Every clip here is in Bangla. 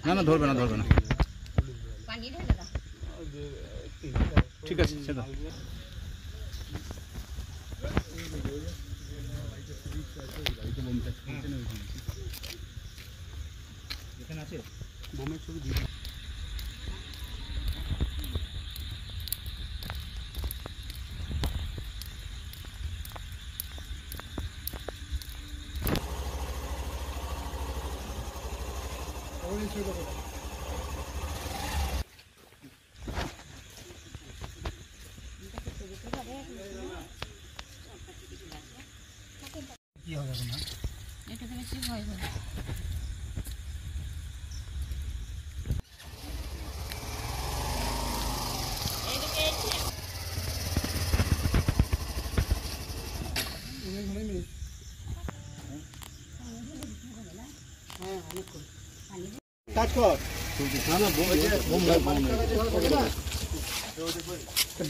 না না ধরবে না ঠিক আছে সেটা এখানে আছে বোমের ছবি দিয়ে কি হবে না এটা থেকে কি হয় কাজ কর না না বোম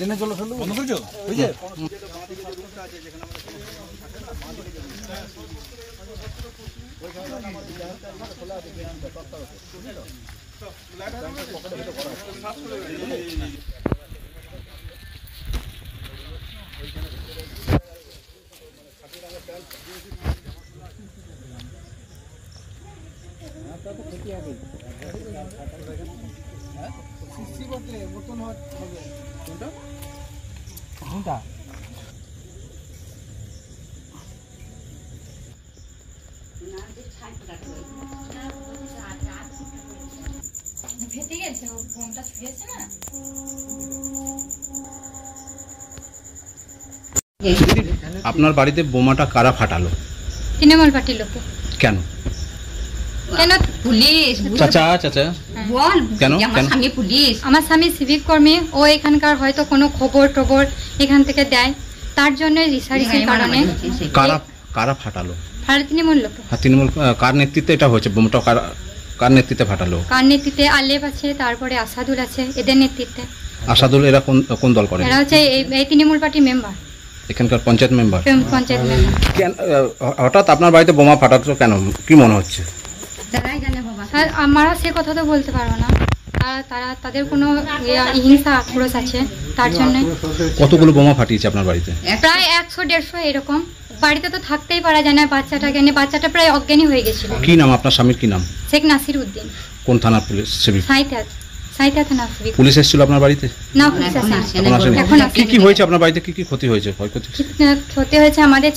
দিনে চলো ফেললো বন্ধ করছো বুঝছে কোনটা ফেটে গেছে ও ফোনটা ছুঁয়েছে না আপনার বাড়িতে বোমাটা কারা ফাটালো? তৃণমূল পার্টির লোকে। কেন? কেন পুলিশ চাচা চাচা বল কেন আমার স্বামী পুলিশ, আমার স্বামী সিভিক কর্মী, ও এখানকার হয়তো কোনো খবর টবর এখান থেকে দেয়, তার জন্য রিসার্চের কারণে। কারা কারা ফাটালো? তৃণমূল লোক। তৃণমূল কার নেতৃত্বে এটা হয়েছে? বোমাটা কার নেতৃত্বে ফাটালো? কার নেতৃত্বে? আলেপ আছে, তারপরে আসাদুল আছে, এদের নেতৃত্বে। আসাদুল এরা কোন দল করে? এরা হচ্ছে এই তৃণমূল পার্টির মেম্বার, এখানকার পঞ্চায়েত মেম্বার। পঞ্চায়েত মেম্বার। হঠাৎ আপনার বাড়িতে বোমা ফাটাচ্ছ কেন, কি মনে হচ্ছে? আমরা সে কথা তো বলতে পারবো না, তাদের কোনো হিংসা আক্রোশ আছে তার জন্য। কতগুলো বোমা ফাটিয়েছে আপনার বাড়িতে? প্রায় 100-150 এরকম। বাড়িতে তো থাকতেই পারা যায় না বাচ্চাটাকে নিয়ে, বাচ্চাটা প্রায় অজ্ঞানী হয়ে গেছিল। কি নাম আপনার স্বামীর? কি নাম? শেখ নাসির উদ্দিন। কোন থানার পুলিশ? সাঁইথিয়া থানা। পুলিশ এসেছিল আপনার বাড়িতে? না, পুলিশ আসেনি। কি হয়েছে আপনার বাড়িতে? কি ক্ষতি হয়েছে? ক্ষতি হয়েছে আমাদের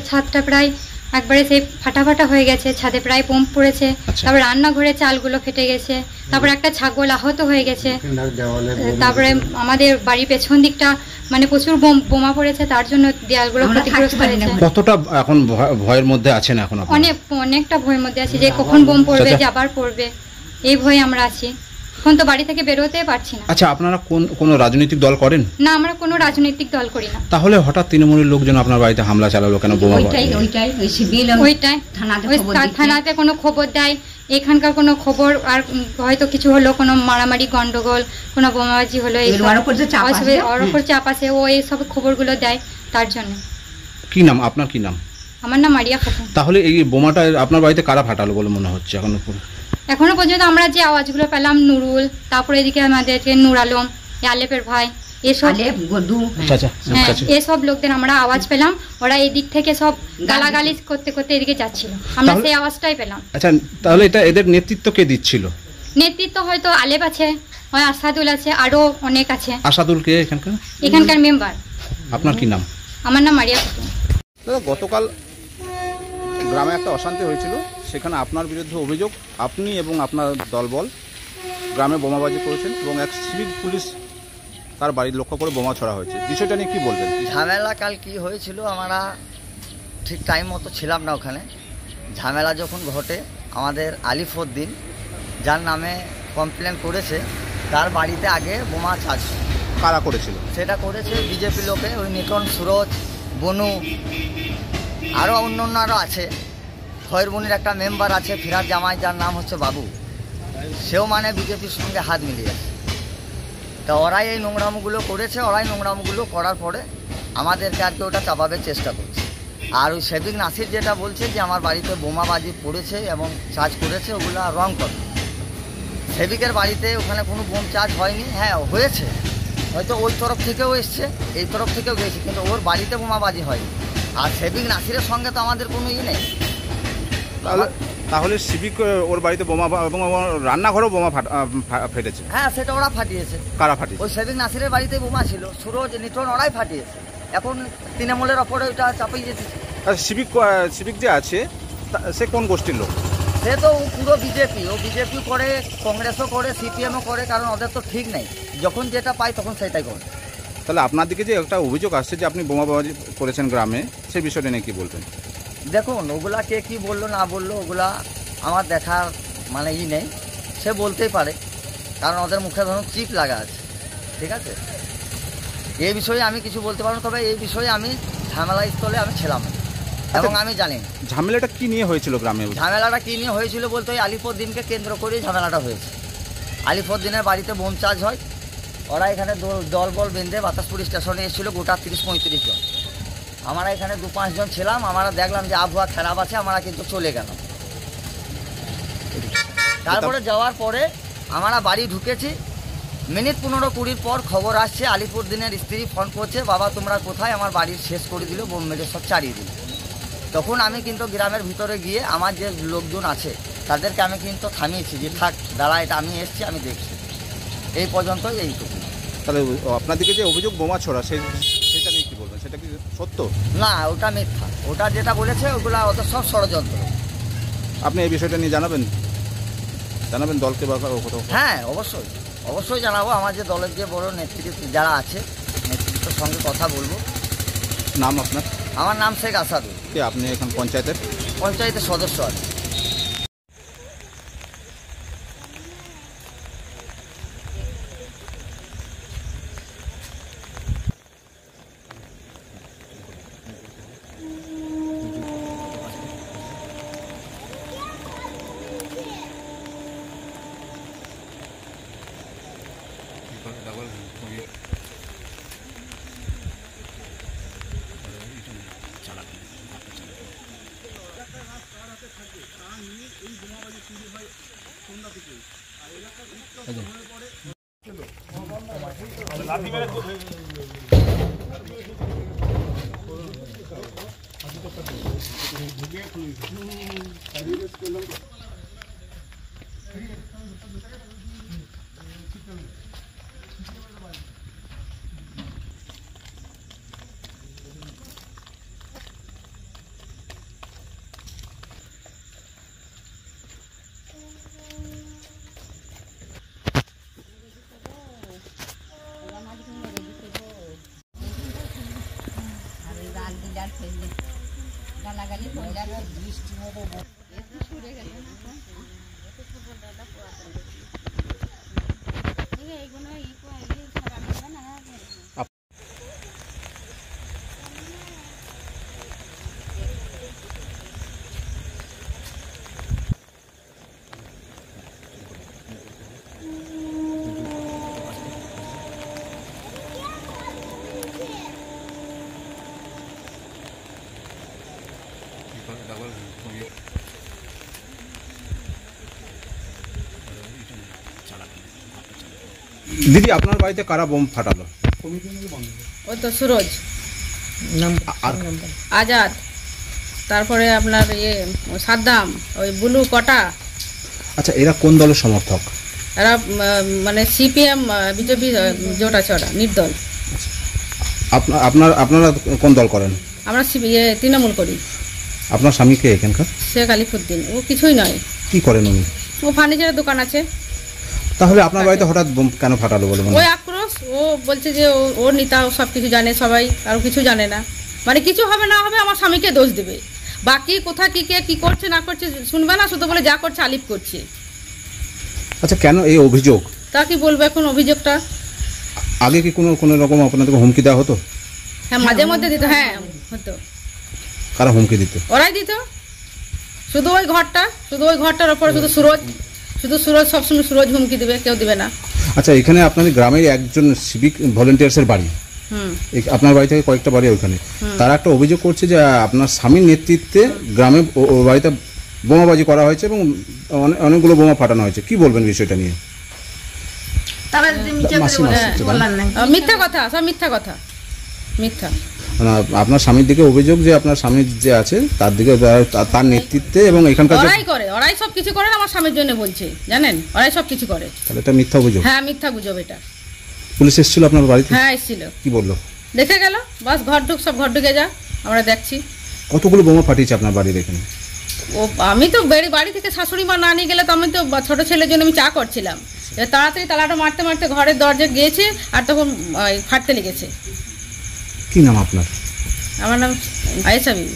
ছাদটা প্রায় একবারে সেই ফাটাফাটা হয়ে গেছে, ছাদে প্রায় বোম পড়েছে। তারপরে রান্নাঘরে চালগুলো ফেটে গেছে, তারপরে একটা ছাগল আহত হয়ে গেছে, তারপরে আমাদের বাড়ির পেছন দিকটা মানে প্রচুর বোমা পড়েছে, তার জন্য দেয়ালগুলো ক্ষতিগ্রস্ত হয়েছে। কতটা এখন ভয়ের মধ্যে আছেন? এখন অনেকটা ভয়ের মধ্যে আছি যে কখন বোম পড়বে, যে আবার পড়বে, এই ভয়ে আমরা আছি। এখন তো বাড়ি থেকে বেরোতেই পারছি না। আচ্ছা, আপনারা কোন রাজনৈতিক দল করেন? না, আমরা কোনো রাজনৈতিক দল করি না। তাহলে হঠাৎ তৃণমূলের লোকজন আপনার বাড়িতে হামলা চালালো কেন? বোমা ওইটাই থানাতে কোনো খবর দেয়, এখানকার কোনো খবর, আর হয়তো কিছু হলো, কোনো মারামারি গন্ডগোল, কোনো বোমাবাজি হলো, ওর উপর চাপ আছে, ও এইসব খবরগুলো দেয়, তার জন্য। কি নাম আপনার? কি নাম? আমার নাম মারিয়া খাতুন। তাহলে এই বোমাটা আপনার বাড়িতে কারা ফাটালো বলে মনে হচ্ছে এখনো পর্যন্ত? আমরা যে আওয়াজগুলো পেলাম, নুরুল, তারপরে এদিকে আমাদের নূর আলম, আলেপের ভাই, এসব লোকদের আমরা আওয়াজ পেলাম। ওরা এই দিক থেকে সব গালাগালি করতে করতে এদিকে যাচ্ছিল, আমরা সেই আওয়াজটাই পেলাম। আচ্ছা, তাহলে এটা এদের নেতৃত্ব কে দিচ্ছিল? নেতৃত্ব হয়তো আলেপ আছে, হয় আসাদুল আছে, আরো অনেক আছে। আসাদুল কে? এখানকার মেম্বার। আপনার কি নাম? আমার নাম মারিয়া খাতুন। গতকাল গ্রামে একটা অশান্তি হয়েছিল, সেখানে আপনার বিরুদ্ধে অভিযোগ আপনি এবং আপনার দলবল গ্রামে বোমাবাজি করেছেন এবং এক সিভিক পুলিশ তার বাড়ির লক্ষ্য করে বোমা ছড়া হয়েছে। বিষয়টা নিয়ে কি বলবেন? ঝামেলা কাল কি হয়েছিল, আমরা ঠিক টাইম মতো ছিলাম না ওখানে। ঝামেলা যখন ঘটে, আমাদের আলিফউদ্দিন, যার নামে কমপ্লেন করেছে, তার বাড়িতে আগে বোমা চার্জ। কারা করেছিল? সেটা করেছে বিজেপি লোকে, ওই নিটন, সুরজ, বনু, আরও অন্য অন্য আরও আছে। খয়েরবনির একটা মেম্বার আছে ফিরাজ জামাই, যার নাম হচ্ছে বাবু, সেও মানে বিজেপির সঙ্গে হাত মিলিয়েছে। তা ওরাই এই নোংরামগুলো করেছে, ওরাই নোংরামগুলো করার পরে আমাদেরকে আর কি ওটা চাপাবার চেষ্টা করছে। আর ওই শেবিক নাসির যেটা বলছে যে আমার বাড়িতে বোমাবাজি পড়েছে এবং চার্জ করেছে, ওগুলো রং কথা। শেবিকের বাড়িতে ওখানে কোনো বোম চার্জ হয়নি। হ্যাঁ হয়েছে, হয়তো ওই তরফ থেকেও এসছে, এই তরফ থেকেও গেছে, কিন্তু ওর বাড়িতে বোমাবাজি হয়নি। আর শেবিক নাসিরের সঙ্গে তো আমাদের কোনো নেই। তাহলে সিভিক ওর বাড়িতে বোমা এবং রান্নাঘরেও বোমা ফেটেছে? হ্যাঁ, সেটা ওরা ফাটিয়েছে। কারা ফাটিয়েছে? ওই শেবিক নাসিরের বাড়িতে বোমা ছিল, সুরজ নিটন ওরাই ফাটিয়েছে। এখন তৃণমূলের ওপরে ওইটা চাপিয়ে যেতেছে। সিভিক যে আছে সে কোন গোষ্ঠীর লোক? সে তো পুরো বিজেপি, ও বিজেপি করে, কংগ্রেসও করে, সিপিএমও করে, কারণ ওদের তো ঠিক নেই, যখন যেটা পায় তখন সেটাই করে। তাহলে আপনার দিকে যে একটা অভিযোগ আসছে যে আপনি বোমাবাজি করেছেন গ্রামে, সেই বিষয়টা নিয়ে কী বলবেন? দেখুন, ওগুলা কে কী বললো না বললো ওগুলা আমার দেখার মানে নেই, সে বলতেই পারে, কারণ ওদের মুখে ধরুন চিপ লাগা আছে, ঠিক আছে। এই বিষয়ে আমি কিছু বলতে পারবো, তবে এই বিষয়ে আমি ঝামেলা স্থলে আমি ছিলাম এবং আমি জানি। ঝামেলাটা কি নিয়ে হয়েছিল গ্রামে? ঝামেলাটা কি নিয়ে হয়েছিল বলতে ওই আলিপুরদিনকে কেন্দ্র করেই ঝামেলাটা হয়েছে। আলিপুরদিনের বাড়িতে বোম চার্জ হয়, ওরা এখানে দলবল বেঁধে বাতাসপুর স্টেশনে এসেছিল গোটা 30-35 জন। আমরা এখানে 2-5 জন ছিলাম, আমরা দেখলাম যে আবহাওয়া খারাপ আছে, আমরা কিন্তু চলে গেলাম। তারপরে যাওয়ার পরে আমরা বাড়ি ঢুকেছি, মিনিট 15-20 পর খবর আসছে, আলিপুরদিনের স্ত্রী ফোন করছে, বাবা তোমরা কোথায়? আমার বাড়ির শেষ করে দিল, বোম মেরে সব চালিয়ে দিল। তখন আমি কিন্তু গ্রামের ভিতরে গিয়ে আমার যে লোকজন আছে তাদেরকে আমি কিন্তু থামিয়েছি যে থাক দাঁড়া, এটা আমি এসছি, আমি দেখছি। এই পর্যন্ত এইটুকু। তাহলে আপনাদেরকে যে অভিযোগ বোমা ছোড়া, সেটা নিয়ে কী বলবেন? সেটা কি সত্য? না, ওটা মিথ্যা। ওটা যেটা বলেছে ওগুলা ওটা সব ষড়যন্ত্র। আপনি এই বিষয়টা নিয়ে জানাবেন দলকে বা কোথাও? হ্যাঁ, অবশ্যই অবশ্যই জানাবো। আমার যে দলের যে বড় নেতৃত্ব যারা আছে, নেতৃত্বের সঙ্গে কথা বলবো। নাম আপনার? আমার নাম শেখ আসাদুল। আপনি এখন পঞ্চায়েতের সদস্য আছে। দিদি, আপনার বাড়িতে কারা বোম ফাটালো? ওই তো সুরজ, আজাদ, তারপরে আপনার সাদ্দাম, ওই বুলু কটা। আচ্ছা, এরা কোন দলের সমর্থক? এরা মানে সিপিএম বিজেপি জোটা চড়া নির্দল। আপনারা কোন দল করেন? আমরা তৃণমূল করি। আপনার স্বামীকে এখানকার? শেখ আলিফুদ্দিন। ও কিছুই নয়। কি করেন উনি? ও ফার্নিচারের দোকান আছে। তাহলে আপনার বাড়িতে হঠাৎ বোম কেন ফাটালো বলে মনে হয়? ওই আক্রোশ। ও বলছে যে ওর নেতা সব কিছু জানে, সবাই আর কিছু জানে না, মানে কিছু হবে না হবে আমার স্বামীকে দোষ দেবে, বাকি কোথা কি কে কি করছে না করছে শুনবে না, শুধু বলে যা করছে আলিফ করছে। আচ্ছা, কেন এই অভিযোগ? তা কি বলবো এখন অভিযোগটা? আগে কি কোনো রকম আপনাদেরকে হুমকি দেওয়া হতো? হ্যাঁ, মাঝে মধ্যে দিত। হ্যাঁ, হতো। কারা হুমকি দিত? ওরাই দিত। শুধু ওই ঘরটার ওপরে শুধু সুরজ সবসময় সুরজ হুমকি দিবে, কেউ দিবে না। আচ্ছা, এখানে আপনাদের গ্রামের একজন সিভিক ভলেন্টিয়ার্সের বাড়ি, আপনার বাড়ি থেকে কয়েকটা বাড়ি ওইখানে, তারা একটা অভিযোগ করছে যে আপনার স্বামীর নেতৃত্বে গ্রামে বাড়িতে বোমাবাজি করা হয়েছে এবং অনেকগুলো বোমা ফাটানো হয়েছে। কি বলবেন বিষয়টা নিয়ে? মিথ্যা কথা, সব মিথ্যা কথা, মিথ্যা। আপনার স্বামীর দিকে অভিযোগ যে আপনার স্বামী যে আছে তার দিকে তার নেতৃত্বে এবং এখানকার ওরাই সব কিছু করে, আমার স্বামীর জন্য বলছে, জানেন, ওরাই সব কিছু করে। তাহলে এটা মিথ্যা অভিযোগ? হ্যাঁ, মিথ্যা গুজব এটা। পুলিশ এসেছিল আপনার বাড়িতে? হ্যাঁ, এসেছিল। কি বললো? দেখে গেল, বাস সব ঘর ঢুকে যা, আমরা দেখছি। কতগুলো বোমা ফাটিয়েছে আপনার বাড়ির এখানে? আমি তো বাড়ি থেকে শাশুড়ি মা না নিয়ে গেলে তো আমি তো ছোট ছেলের জন্য আমি চা করছিলাম, তাড়াতাড়ি তালাটা মারতে মারতে ঘরের দরজা গিয়েছে আর তখন ফাটতে লেগেছে। কি নাম আপনার? আমার নাম আয়েশা বিবি।